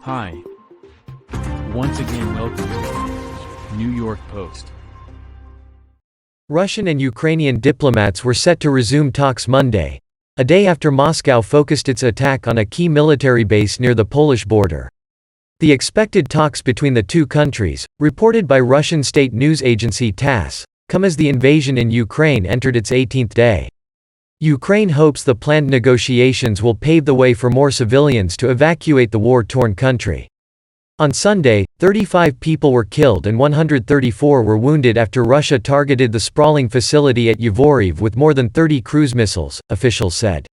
Hi. Once again welcome to New York Post. Russian and Ukrainian diplomats were set to resume talks Monday, a day after Moscow focused its attack on a key military base near the Polish border. The expected talks between the two countries, reported by Russian state news agency TASS, come as the invasion in Ukraine entered its 18th day. Ukraine hopes the planned negotiations will pave the way for more civilians to evacuate the war-torn country. On Sunday, 35 people were killed and 134 were wounded after Russia targeted the sprawling facility at Yavoriv with more than 30 cruise missiles, officials said.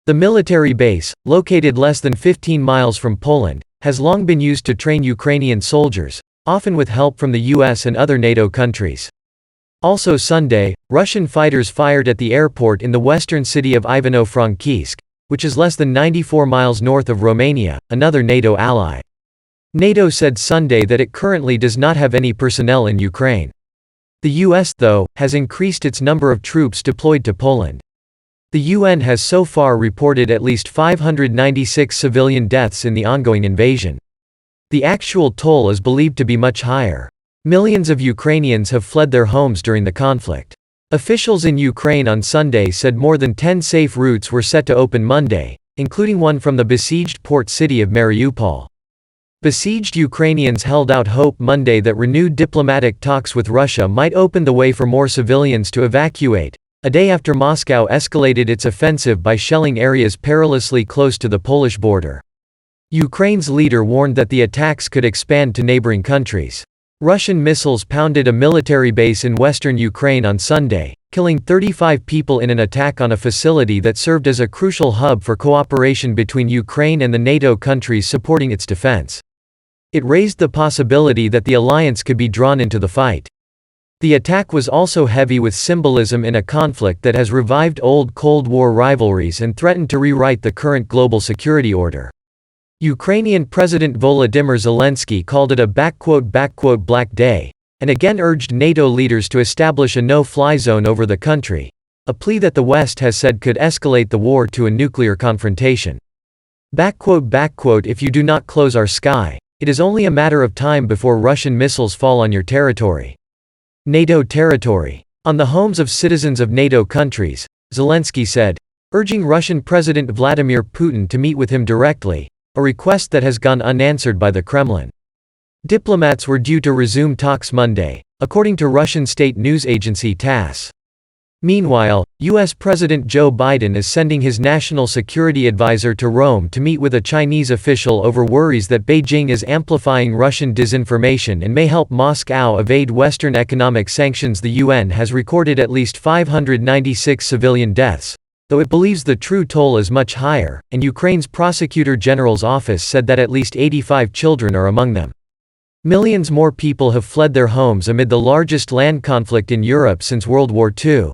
The military base, located less than 15 miles from Poland, has long been used to train Ukrainian soldiers, often with help from the US and other NATO countries. Also Sunday, Russian fighters fired at the airport in the western city of Ivano-Frankivsk, which is less than 94 miles north of Romania, another NATO ally. NATO said Sunday that it currently does not have any personnel in Ukraine. The US, though, has increased its number of troops deployed to Poland. The UN has so far reported at least 596 civilian deaths in the ongoing invasion. The actual toll is believed to be much higher. Millions of Ukrainians have fled their homes during the conflict. Officials in Ukraine on Sunday said more than 10 safe routes were set to open Monday, including one from the besieged port city of Mariupol. Besieged Ukrainians held out hope Monday that renewed diplomatic talks with Russia might open the way for more civilians to evacuate, a day after Moscow escalated its offensive by shelling areas perilously close to the Polish border. Ukraine's leader warned that the attacks could expand to neighboring countries. Russian missiles pounded a military base in western Ukraine on Sunday, killing 35 people in an attack on a facility that served as a crucial hub for cooperation between Ukraine and the NATO countries supporting its defense. It raised the possibility that the alliance could be drawn into the fight. The attack was also heavy with symbolism in a conflict that has revived old Cold War rivalries and threatened to rewrite the current global security order. Ukrainian President Volodymyr Zelensky called it a "black day," and again urged NATO leaders to establish a no-fly zone over the country, a plea that the West has said could escalate the war to a nuclear confrontation. "If you do not close our sky, it is only a matter of time before Russian missiles fall on your territory." NATO territory. On the homes of citizens of NATO countries, Zelensky said, urging Russian President Vladimir Putin to meet with him directly, a request that has gone unanswered by the Kremlin. Diplomats were due to resume talks Monday, according to Russian state news agency TASS. Meanwhile, US President Joe Biden is sending his national security advisor to Rome to meet with a Chinese official over worries that Beijing is amplifying Russian disinformation and may help Moscow evade Western economic sanctions. The UN has recorded at least 596 civilian deaths, though it believes the true toll is much higher, and Ukraine's Prosecutor General's office said that at least 85 children are among them. Millions more people have fled their homes amid the largest land conflict in Europe since World War II.